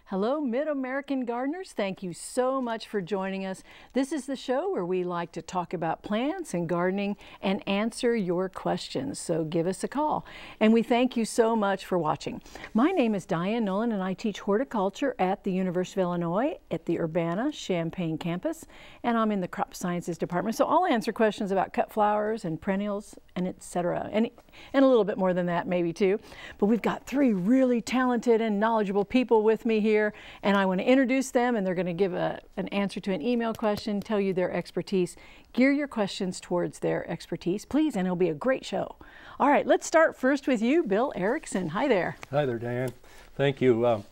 Hello, Mid-American gardeners. Thank you so much for joining us. This is the show where we like to talk about plants and gardening and answer your questions. So give us a call. And we thank you so much for watching. My name is Diane Nolan and I teach horticulture at the University of Illinois at the Urbana-Champaign campus. And I'm in the crop sciences department. So I'll answer questions about cut flowers and perennials and etc. And a little bit more than that maybe too. But we've got three really talented and knowledgeable people with me here. And I want to introduce them, and they're going to give an answer to an email question, tell you their expertise. Gear your questions towards their expertise, please, and it'll be a great show. All right, let's start first with you, Bill Erickson. Hi there. Hi there, Diane. Thank you.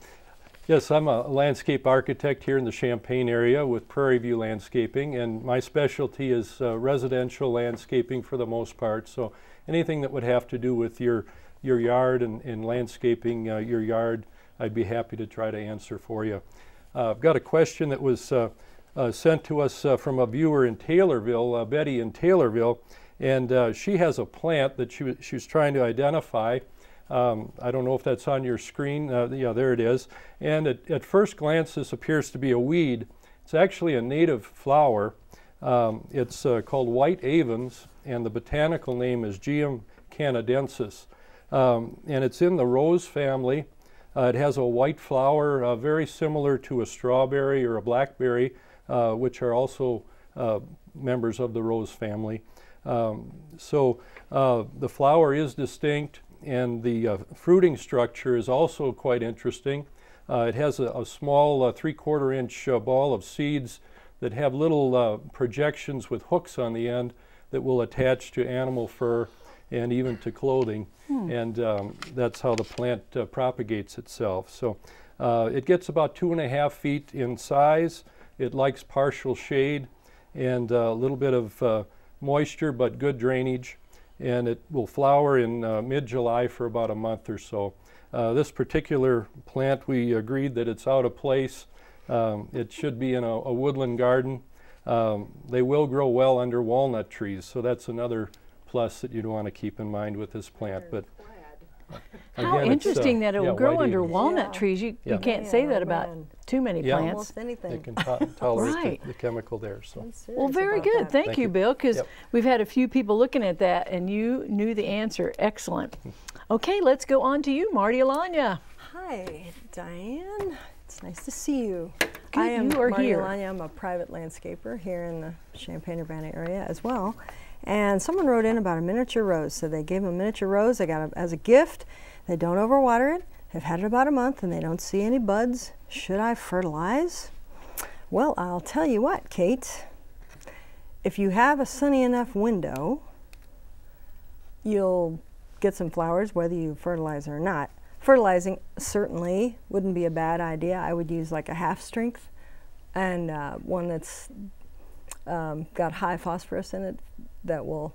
Yes, I'm a landscape architect here in the Champaign area with Prairie View Landscaping, and my specialty is residential landscaping for the most part. So anything that would have to do with your yard and landscaping your yard, I'd be happy to try to answer for you. I've got a question that was sent to us from a viewer in Taylorville, Betty in Taylorville, and she has a plant that she's trying to identify. I don't know if that's on your screen. Yeah, there it is. And at first glance, this appears to be a weed. It's actually a native flower. It's called white avens, and the botanical name is Geum canadensis. And it's in the rose family. It has a white flower very similar to a strawberry or a blackberry, which are also members of the rose family. So the flower is distinct, and the fruiting structure is also quite interesting. It has a small 3/4 inch ball of seeds that have little projections with hooks on the end that will attach to animal fur and even to clothing. And that's how the plant propagates itself. So it gets about 2.5 feet in size. It likes partial shade and a little bit of moisture, but good drainage. And it will flower in mid-July for about a month or so. This particular plant, we agreed that it's out of place. It should be in a woodland garden. They will grow well under walnut trees, so that's another plus that you'd want to keep in mind with this plant. But how interesting that it will grow under walnut trees. You can't say that about too many plants. Almost anything. They can tolerate the chemical there. So. Well, very good. Thank you, Bill, because we've had a few people looking at that, and you knew the answer. Excellent. Okay, let's go on to you, Marty Alanya. Hi, Diane. It's nice to see you. Good, I am you are Marty here. Alanya. I'm a private landscaper here in the Champaign-Urbana area as well. And someone wrote in about a miniature rose. So they gave them a miniature rose. They got it as a gift. They don't overwater it. They've had it about a month and they don't see any buds. Should I fertilize? Well, I'll tell you what, Kate. If you have a sunny enough window, you'll get some flowers whether you fertilize or not. Fertilizing certainly wouldn't be a bad idea. I would use like a half strength and one that's got high phosphorus in it that will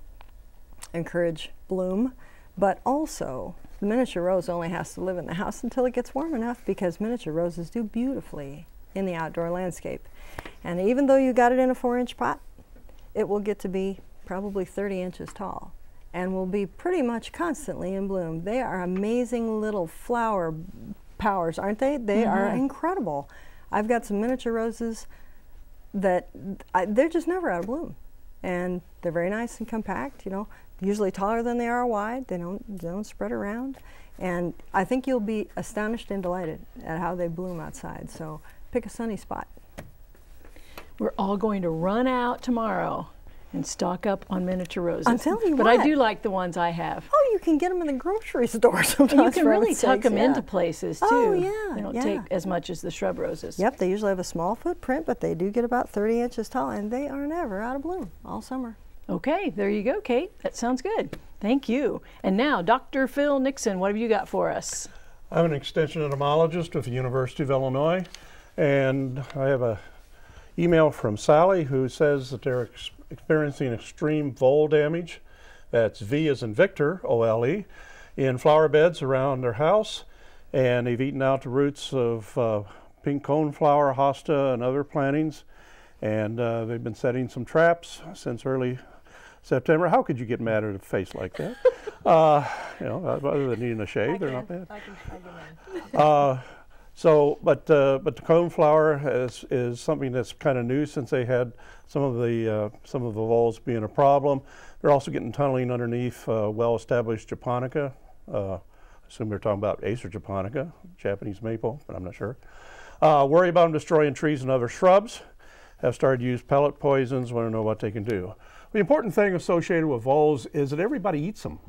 encourage bloom. But also, the miniature rose only has to live in the house until it gets warm enough, because miniature roses do beautifully in the outdoor landscape. And even though you got it in a 4-inch pot, it will get to be probably 30 inches tall and will be pretty much constantly in bloom. They are amazing little flower powers, aren't they? They are incredible. I've got some miniature roses that they're just never out of bloom. And they're very nice and compact, you know, usually taller than they are wide. They don't spread around. And I think you'll be astonished and delighted at how they bloom outside. So pick a sunny spot. We're all going to run out tomorrow and stock up on miniature roses. I'm telling you but what. I do like the ones I have. Oh, you can get them in the grocery store sometimes. And you can really tuck them into places too. Oh, yeah. They don't take as much as the shrub roses. Yep, they usually have a small footprint, but they do get about 30 inches tall, and they are never out of bloom all summer. Okay, there you go, Kate. That sounds good. Thank you. And now, Dr. Phil Nixon, what have you got for us? I'm an extension entomologist with the University of Illinois, and I have an email from Sally who says that they're experiencing extreme vole damage. That's V as in Victor, O-L-E, in flower beds around their house, and they've eaten out the roots of pink coneflower, hosta, and other plantings, and they've been setting some traps since early September. How could you get mad at a face like that? You know, other than needing a shave, they're not bad. So, but the coneflower is something that's kind of new since they had some of the voles being a problem. They're also getting tunneling underneath well-established japonica. I assume they're talking about Acer japonica, Japanese maple, but I'm not sure. Worry about them destroying trees and other shrubs. Have started to use pellet poisons. Want to know what they can do. The important thing associated with voles is that everybody eats them.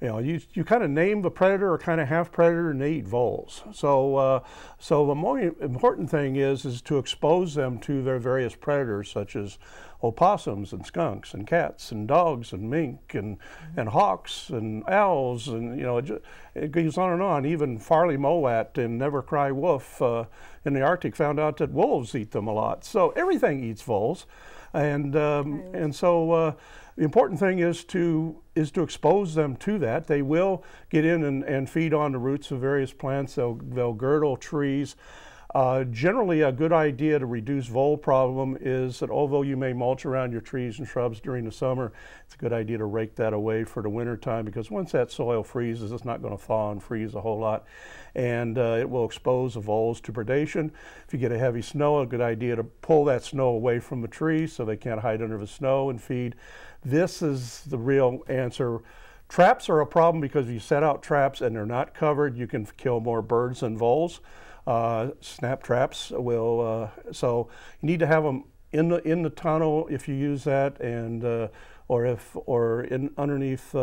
You know, you kind of name the predator or kind of half predator, and they eat voles. So, so the more important thing is to expose them to their various predators, such as opossums and skunks and cats and dogs and mink and hawks and owls, and you know, it goes on and on. Even Farley Mowat and Never Cry Wolf in the Arctic found out that wolves eat them a lot. So everything eats voles, and so. The important thing is to expose them to that. They will get in and feed on the roots of various plants. They'll girdle trees. Generally, a good idea to reduce vole problem is that although you may mulch around your trees and shrubs during the summer, it's a good idea to rake that away for the winter time, because once that soil freezes, it's not going to thaw and freeze a whole lot, and it will expose the voles to predation. If you get a heavy snow, a good idea to pull that snow away from the tree so they can't hide under the snow and feed. This is the real answer. Traps are a problem because if you set out traps and they're not covered, you can kill more birds than voles. Snap traps will, so you need to have them in the tunnel if you use that, and or underneath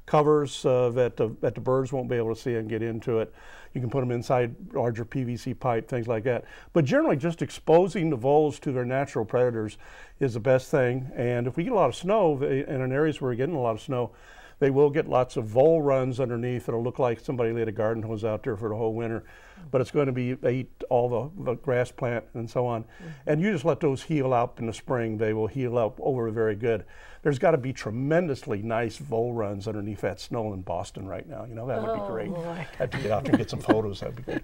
covers that the birds won't be able to see and get into it. You can put them inside larger PVC pipe, things like that. But generally, just exposing the voles to their natural predators is the best thing. And if we get a lot of snow, and in areas where we're getting a lot of snow, they will get lots of vole runs underneath. It'll look like somebody laid a garden hose out there for the whole winter. But it's going to be, they eat all the grass plant and so on. And you just let those heal up in the spring. They will heal up over very good. There's got to be tremendously nice vole runs underneath that snow in Boston right now. You know, that would be great. Boy. I have to get out there and get some photos. That'd be good.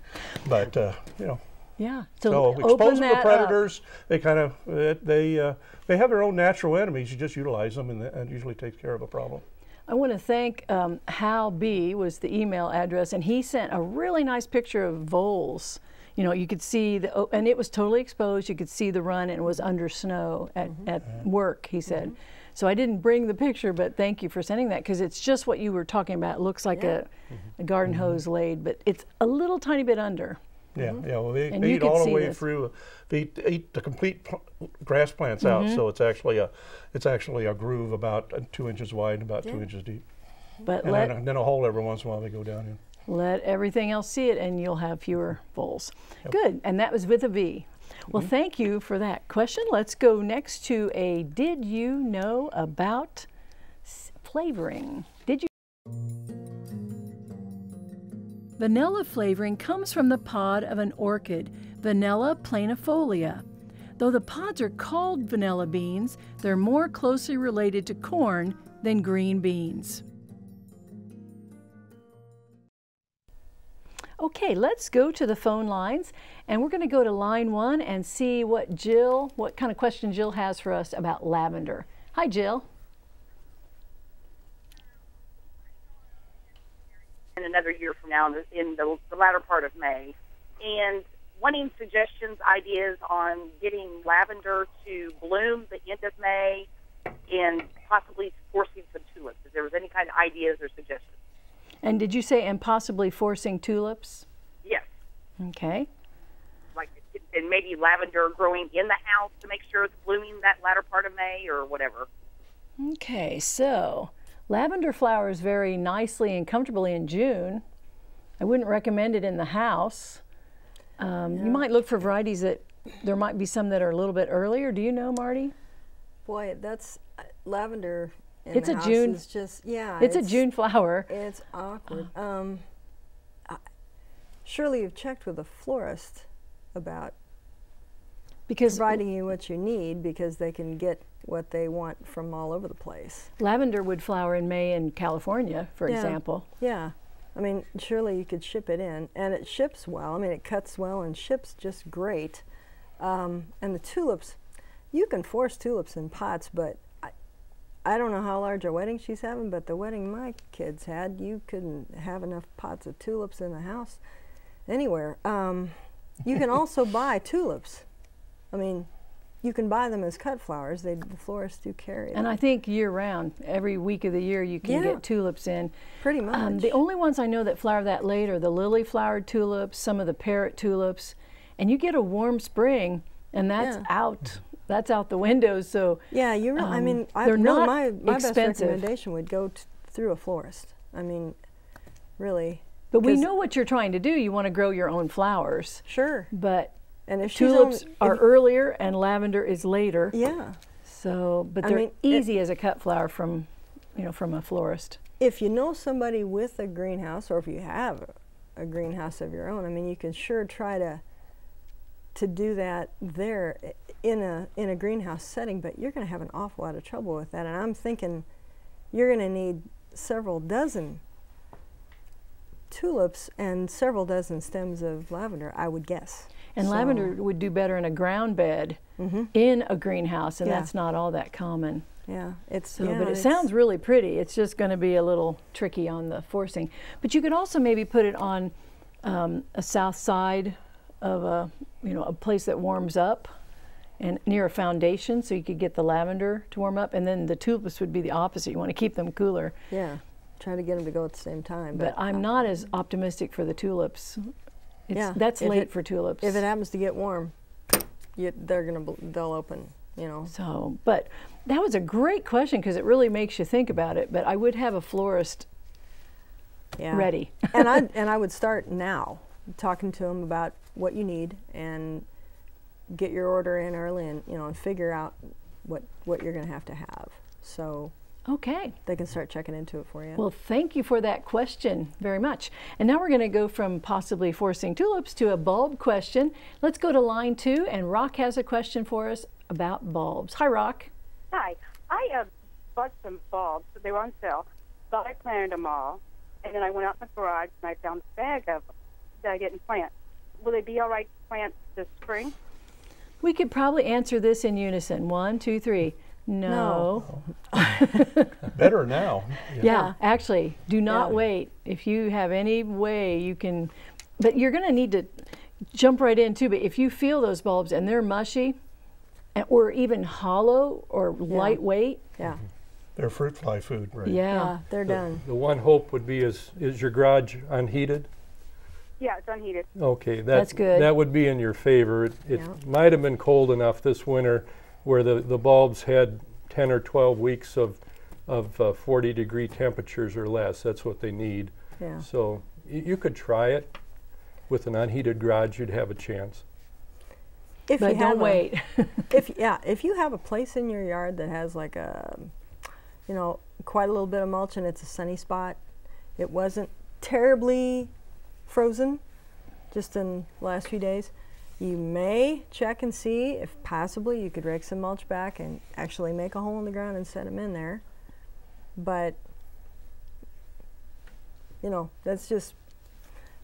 But, you know. Yeah. So exposing the predators, they kind of, they have their own natural enemies. You just utilize them, and it usually takes care of a problem. I want to thank Hal B. was the email address, and he sent a really nice picture of voles. You know, you could see and it was totally exposed. You could see the run, and it was under snow at work, he said. So I didn't bring the picture, but thank you for sending that, because it's just what you were talking about. It looks like a garden hose laid, but it's a little tiny bit under. Yeah, yeah. Well, they eat all the way through. They eat the complete grass plants out, so it's actually a groove about 2 inches wide and about 2 inches deep. But and then a hole every once in a while they go down in. Let everything else see it, and you'll have fewer voles. Yep. Good, and that was with a V. Well, thank you for that question. Let's go next to a Did You Know About Flavoring? Did you? Vanilla flavoring comes from the pod of an orchid, Vanilla planifolia. Though the pods are called vanilla beans, they're more closely related to corn than green beans. Okay, let's go to the phone lines, and we're going to go to line 1 and see what kind of question Jill has for us about lavender. Hi, Jill. In another year from now, in the latter part of May, and wanting suggestions, ideas on getting lavender to bloom the end of May, and possibly forcing some tulips. If there was any kind of ideas or suggestions. And did you say and possibly forcing tulips? Yes. Okay. Like, and maybe lavender growing in the house to make sure it's blooming that latter part of May or whatever. Okay, so lavender flowers very nicely and comfortably in June. I wouldn't recommend it in the house. You might look for varieties that, there might be some that are a little bit earlier. Do you know, Marty? Boy, that's lavender in it's the a house June. is just, yeah. It's a June flower. It's awkward. Surely you've checked with a florist about providing you what you need, because they can get what they want from all over the place. Lavender would flower in May in California, for example. Yeah. I mean, surely you could ship it in, and it ships well. I mean, it cuts well and ships just great. And the tulips, you can force tulips in pots, but I don't know how large a wedding she's having, but the wedding my kids had, you couldn't have enough pots of tulips in the house. anywhere. You can also buy tulips. I mean, you can buy them as cut flowers. The florists do carry them. And I think year-round, every week of the year, you can Yeah. get tulips in. Pretty much. The only ones I know that flower that late are the lily-flowered tulips, some of the parrot tulips, and you get a warm spring, and that's Yeah. out. That's out the window. So Yeah, I mean, they're really, not my best expensive. recommendation would go through a florist. I mean, really. But we 'cause- know what you're trying to do. You want to grow your own flowers. Sure. But And if tulips are if- earlier and lavender is later. yeah. So, but I they're mean, easy as a cut flower from, from a florist. If you know somebody with a greenhouse, or if you have a greenhouse of your own, I mean, you can sure try to do that there in a greenhouse setting, but you're going to have an awful lot of trouble with that. And I'm thinking you're going to need several dozen tulips and several dozen stems of lavender, I would guess. And So- lavender would do better in a ground bed Mhm. in a greenhouse, and Yeah. that's not all that common. Yeah, it's So, yeah, but it it's- sounds really pretty. It's just going to be a little tricky on the forcing. But you could also maybe put it on a south side of a place that warms up, and near a foundation, so you could get the lavender to warm up, and then the tulips would be the opposite. You want to keep them cooler. Yeah, try to get them to go at the same time. But I'm not as optimistic for the tulips. Yeah, That's if late it- for tulips. if it happens to get warm, they'll open. So, but that was a great question because it really makes you think about it. But I would have a florist Yeah. ready. and I would start now, talking to them about what you need and get your order in early, and and figure out what you're going to have. So Okay. they can start checking into it for you. Well, thank you for that question very much. And now we're going to go from possibly forcing tulips to a bulb question. Let's go to line 2, and Rock has a question for us about bulbs. Hi, Rock. Hi. I bought some bulbs. They were on sale. Thought I planted them all. And then I went out in the garage and I found a bag of them that I didn't plant. Will they be all right to plant this spring? We could probably answer this in unison. 1, 2, 3. No. Better now. Yeah, actually, do not Yeah. wait. If you have any way you can, but you're going to need to jump right in too. But if you feel those bulbs and they're mushy, or even hollow or lightweight, yeah, They're fruit fly food. Right. yeah, they're done. The one hope would be is your garage unheated? Yeah, it's unheated. Okay, That's good. That would be in your favor. It Yeah. might have been cold enough this winter where the bulbs had 10 or 12 weeks of 40-degree temperatures or less. That's what they need. Yeah. So you could try it. With an unheated garage, you'd have a chance. If but you have don't wait. if you have a place in your yard that has like quite a little bit of mulch and it's a sunny spot, it wasn't terribly frozen just in the last few days, you may check and see if possibly you could rake some mulch back and actually make a hole in the ground and set them in there. But that's just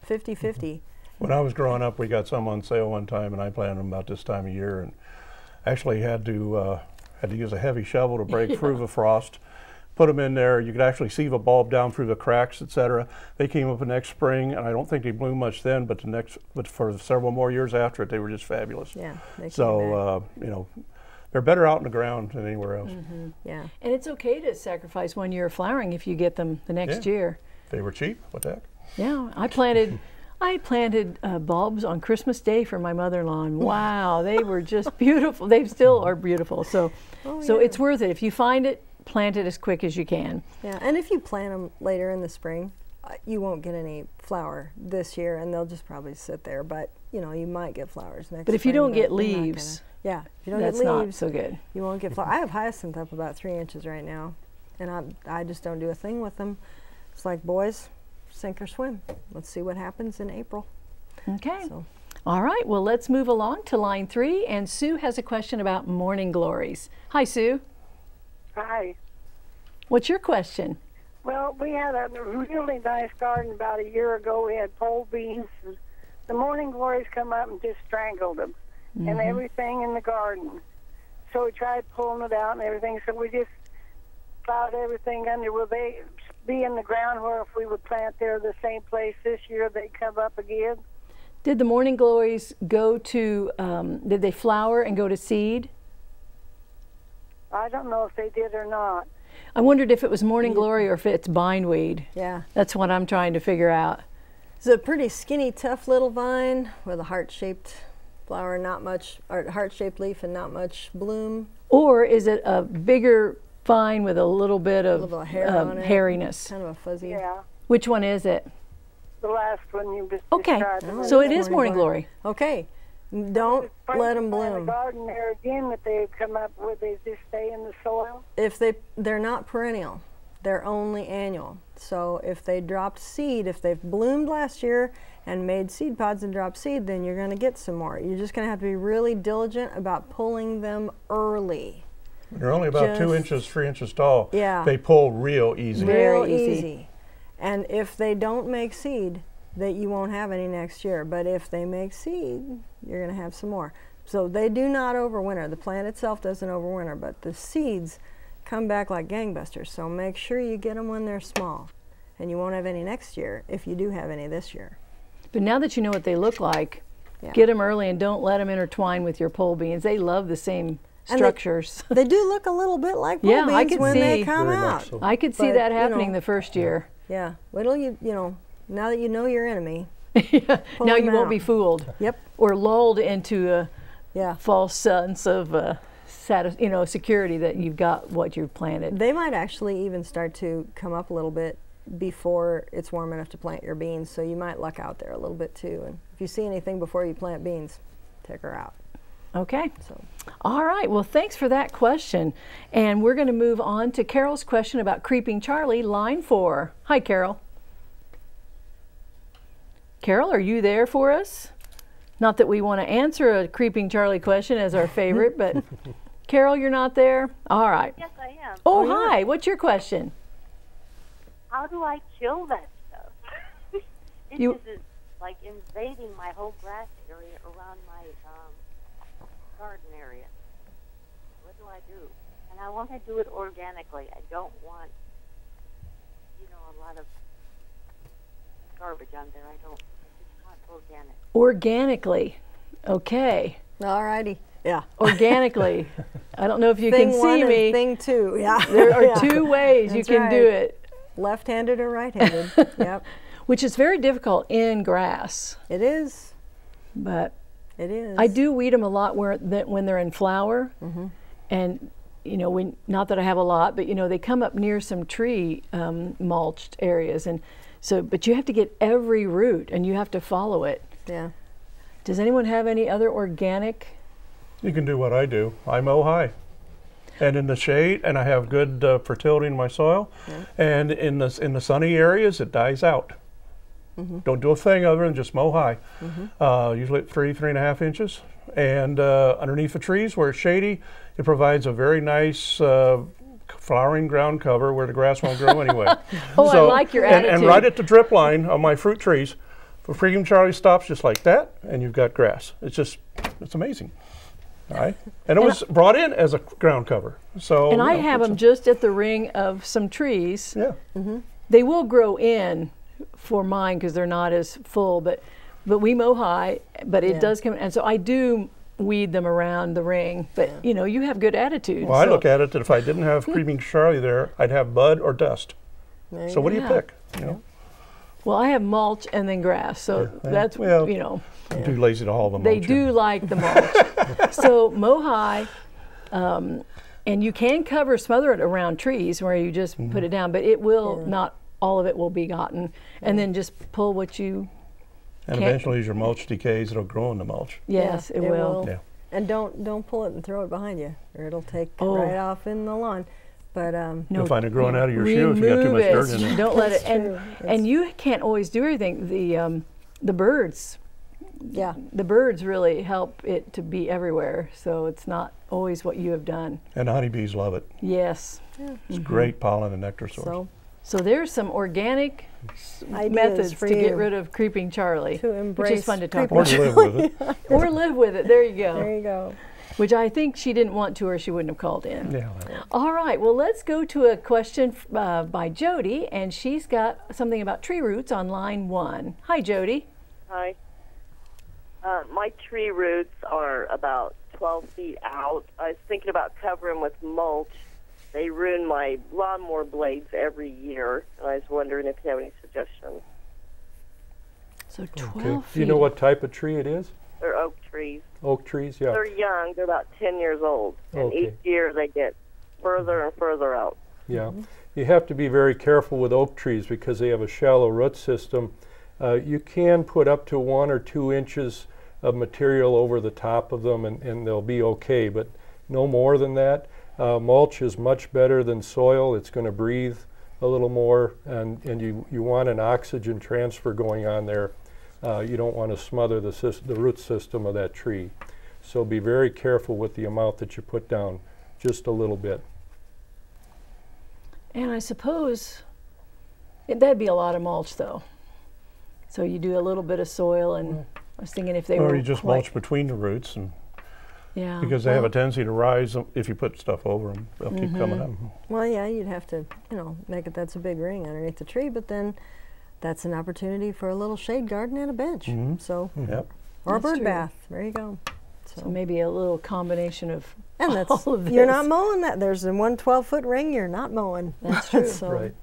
50-50. When I was growing up, we got some on sale one time, and I planted them about this time of year, and actually had to use a heavy shovel to break through the frost. Put them in there. You could actually see the bulb down through the cracks, etc. They came up the next spring, and I don't think they bloomed much then, but for several more years after it, they were just fabulous. Yeah. They came back. So they're better out in the ground than anywhere else. Yeah. And it's okay to sacrifice 1 year of flowering if you get them the next Yeah. year. They were cheap. What the heck? Yeah, I planted bulbs on Christmas Day for my mother-in-law, and wow, they were just beautiful. They still are beautiful. So yeah. it's worth it. If you find it, plant it as quick as you can. Yeah, and if you plant them later in the spring, you won't get any flower this year, and they'll just probably sit there. But you might get flowers next. But if you spring, don't get they're not gonna- leaves, yeah, if you don't that's get not leaves, so good. you won't get flowers. I have hyacinth up about 3 inches right now, and I just don't do a thing with them. It's like, boys, sink or swim. Let's see what happens in April. Okay. So. All right, well, let's move along to line 3, and Sue has a question about morning glories. Hi, Sue. Hi. What's your question? Well, we had a really nice garden about a year ago. We had pole beans. The morning glories come up and just strangled them and everything in the garden. So we tried pulling it out and everything. So we just plowed everything under. Will they be in the ground where if we would plant there the same place this year, they come up again? Did the morning glories go to, did they flower and go to seed? I don't know if they did or not. I wondered if it was morning glory or if it's bindweed. Yeah. That's what I'm trying to figure out. It's a pretty skinny, tough little vine with a heart-shaped flower, not much, or heart-shaped leaf and not much bloom. Or is it a bigger vine with a little bit of little hair on it. hairiness? Kind of a fuzzy. Yeah, Which one is it? the last one you just Okay, described. so it is morning glory. Okay. Don't let them In bloom. the garden there again that they've come up with, they just stay in the soil. If they're not perennial, they're only annual. So if they dropped seed, if they've bloomed last year and made seed pods and dropped seed, then you're going to get some more. You're just going to have to be really diligent about pulling them early. They're only about 2 inches, 3 inches tall. Yeah. They pull real easy. Very Real easy. easy. And if they don't make seed, that you won't have any next year. But if they make seed, you're going to have some more. So they do not overwinter. The plant itself doesn't overwinter, but the seeds come back like gangbusters. So make sure you get them when they're small. And you won't have any next year if you do have any this year. But now that you know what they look like, Yeah. get them early and don't let them intertwine with your pole beans. They love the same And structures. They do look a little bit like pole Yeah, I beans could when they see- come Very much out. so. I could see But, that you happening know, the first year. Yeah. Wait till you know, now that you know your enemy. Now them you won't out. be fooled Yep. or lulled into a Yeah. false sense of security that you've got what you've planted. They might actually even start to come up a little bit before it's warm enough to plant your beans, so you might luck out there a little bit too. And if you see anything before you plant beans, take her out. Okay. So All right. Well, thanks for that question. And we're going to move on to Carol's question about Creeping Charlie, line 4. Hi, Carol. Carol, are you there for us? Not that we want to answer a Creeping Charlie question as our favorite, but Carol, you're not there? All right. Yes, I am. Oh, hi. What's your question? How do I kill that stuff? It You- is like invading my whole grass area around my garden area. What do I do? And I want to do it organically. I don't want, a lot of garbage on there. I just want organic. Organically. Okay. all righty. Yeah. Organically. I don't know if you Thing can one see and me. thing two. Yeah. There are Yeah. 2 ways you That's can do right. it, Left-handed or right-handed. Yep. which is very difficult in grass. It is. But It is. I do weed them a lot when they're in flower, and not that I have a lot, but they come up near some tree mulched areas, and so. But you have to get every root, and you have to follow it. Yeah. Does anyone have any other organic? You can do what I do. I mow high. And in the shade, and I have good fertility in my soil. And in the sunny areas, it dies out. Don't do a thing other than just mow high. Usually at 3.5 inches. And underneath the trees where it's shady, it provides a very nice flowering ground cover where the grass won't grow anyway. Oh, I like your and attitude. right at the drip line of my fruit trees, the Creeping Charlie stops just like that, and you've got grass. It's amazing. All right, and it was brought in as a ground cover. So And I have them just at the ring of some trees. Yeah. They will grow in for mine because they're not as full, but we mow high, but it Yeah. does come, and so I do weed them around the ring. But you have good attitude. Well, I so- look at it that if I didn't have Creeping Charlie there, I'd have bud or dust. There So what do you Yeah. pick? Well, I have mulch and then grass, so that's well, I'm too lazy to haul them. they do like the mulch. So mow high, and you can smother it around trees where you just put it down, but it will not all of it will be gotten, and then just pull what you. And can't- eventually, as your mulch decays, it'll grow in the mulch. Yes, Yeah, it will. Yeah. And don't pull it and throw it behind you, or it'll take Oh. right off in the lawn. But No, You'll find it growing out of your shoe if you got too remove much it. dirt in it. Don't let it. That's true. And you can't always do everything. The birds. yeah, The birds really help it to be everywhere, so it's not always what you have done. And honeybees love it. Yes. It's great pollen and nectar source. so So there's some organic ideas methods for to you get rid of Creeping Charlie, to which embrace is fun to talk or about. to live with it. Or live with it. There you go. There you go. Which I think she didn't want to, or she wouldn't have called in. Yeah. All right. Well, let's go to a question by Jody, and she's got something about tree roots on line 1. Hi, Jody. Hi. My tree roots are about 12 feet out. I was thinking about covering with mulch. They ruin my lawnmower blades every year. And I was wondering if you have any suggestions. So 12 Okay. feet. Do you know what type of tree it is? They're oak trees. Oak trees, yeah. They're young. They're about 10 years old. And Okay. each year they get further and further out. Yeah. You have to be very careful with oak trees because they have a shallow root system. You can put up to 1 or 2 inches of material over the top of them and they'll be okay, but no more than that. Mulch is much better than soil. It's going to breathe a little more, and you want an oxygen transfer going on there. You don't want to smother the root system of that tree. So be very careful with the amount that you put down, just a little bit. And I suppose that'd be a lot of mulch, though. So you do a little bit of soil, and I was thinking if they were Or you just mulch between the roots, and yeah, because they have a tendency to rise if you put stuff over them. They'll keep coming up. Well, yeah, you'd have to, make it that's a big ring underneath the tree, but then that's an opportunity for a little shade garden and a bench. So, Yep. or a That's bird true. bath. There you go. so maybe a little combination of And that's all of you're this. not mowing that. There's a 1 12-foot ring you're not mowing. That's true. So, Right.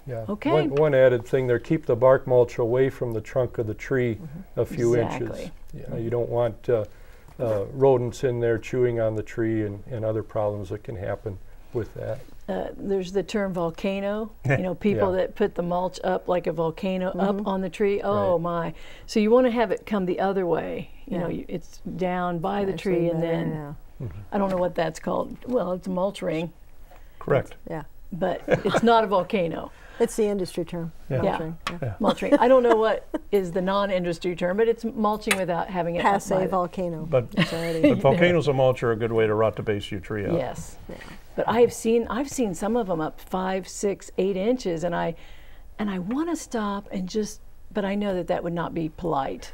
Yeah. Okay. One added thing there, keep the bark mulch away from the trunk of the tree a few Exactly. inches. You don't want rodents in there chewing on the tree and other problems that can happen with that. There's the term volcano. People Yeah. that put the mulch up like a volcano up on the tree. Oh Right. my! So you want to have it come the other way. Yeah. It's down by the Actually tree, and better, then I don't know what that's called. Well, it's a mulch ring, Correct. yeah. but it's not a volcano. It's the industry term. Yeah. mulching, Mulching. I don't know what is the non-industry term, but it's mulching without having it up by Passe the- volcano. But, It's already but volcanoes and mulch are a good way to rot the base of your tree out. Yes. But I've seen some of them up 5, 6, 8 inches, and I want to stop and but I know that would not be polite,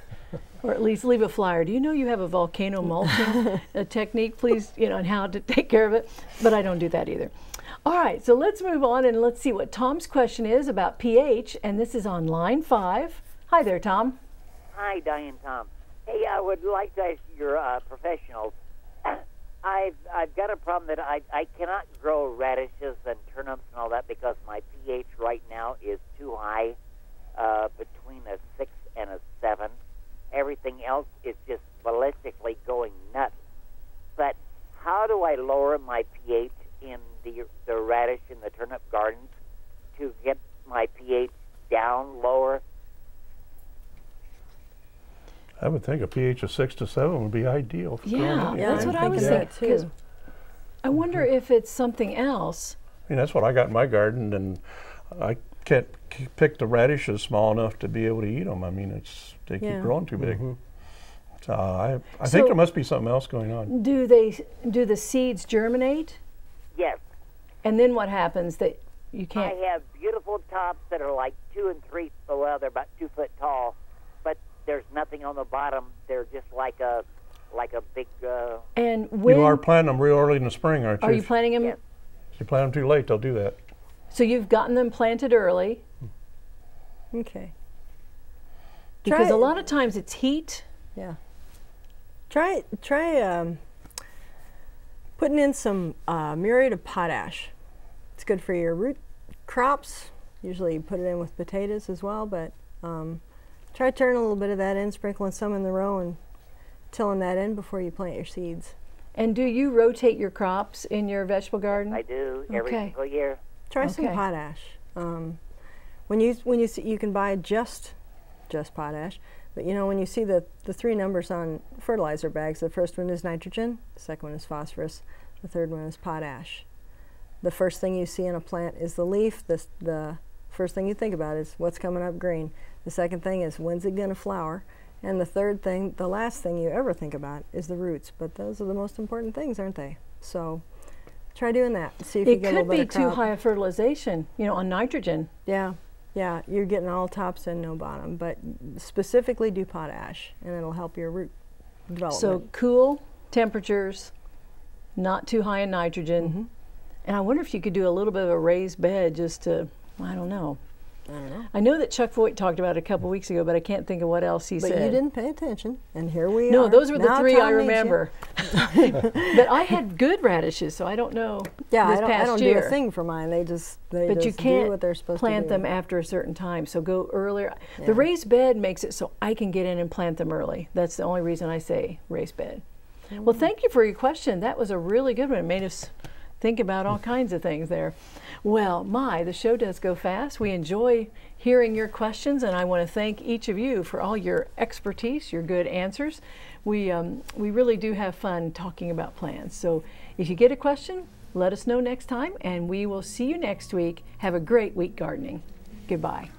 or at least leave a flyer. Do you know you have a volcano mulching technique, please? And how to take care of it. But I don't do that either. All right, so let's move on and let's see what Tom's question is about pH, and this is on line 5. Hi there, Tom. Hi, Diane, Tom. Hey, I would like to ask your professionals. I've got a problem that I cannot grow radishes and turnips and all that because my pH right now is too high, between a 6 and a 7. Everything else is just ballistically going nuts. But how do I lower my pH in the radish and the turnip gardens to get my pH down lower? I would think a pH of 6 to 7 would be ideal. For growing Yeah, anything. that's what I was thinking thinking. that, 'Cause I wonder if it's something else. I mean, that's what I got in my garden, and I can't pick the radishes small enough to be able to eat them. I mean, they keep growing too big. So I So- think there must be something else going on. Do the seeds germinate? Yes. And then what happens that you I can't? have beautiful tops that are like 2 and 3, well, they're about 2 foot tall, but there's nothing on the bottom. They're just like a big. And when You are planting them real early in the spring, aren't you? are you planting them? Yes. If you plant them too late, they'll do that. So you've gotten them planted early, okay. because Try- a lot of times it's heat. Yeah. Try putting in some muriate of potash. It's good for your root crops. Usually you put it in with potatoes as well, but try turning a little bit of that in, sprinkling some in the row, and tilling that in before you plant your seeds. And do you rotate your crops in your vegetable garden? I do every Okay. single year. Try some Okay. potash. When you see, you can buy just potash, but when you see the 3 numbers on fertilizer bags, the first one is nitrogen, the second one is phosphorus, the third one is potash. The first thing you see in a plant is the leaf. The first thing you think about is what's coming up green. The second thing is when's it going to flower, and the last thing you ever think about is the roots. But those are the most important things, aren't they? So try doing that. See if you It get a could little bit be of too crop. high a fertilization, on nitrogen. Yeah, you're getting all tops and no bottom, but specifically do potash, and it'll help your root development. So cool temperatures, not too high in nitrogen. And I wonder if you could do a little bit of a raised bed just to, I don't know. I don't know. I know that Chuck Voigt talked about it a couple weeks ago, but I can't think of what else he But said. you didn't pay attention, and here we are. No, those were the Now 3 Tom I needs you. remember. But I had good radishes, so I don't know. Yeah, this I past don't year. do a thing for mine. They just But you do can't what they're supposed plant to do. them after a certain time, so go earlier. Yeah. The raised bed makes it so I can get in and plant them early. That's the only reason I say raised bed. Well, thank you for your question. That was a really good one. It made us think about all kinds of things there. Well, the show does go fast. We enjoy hearing your questions, and I want to thank each of you for all your expertise, your good answers. We really do have fun talking about plants. So if you get a question, let us know next time, and we will see you next week. Have a great week gardening. Goodbye.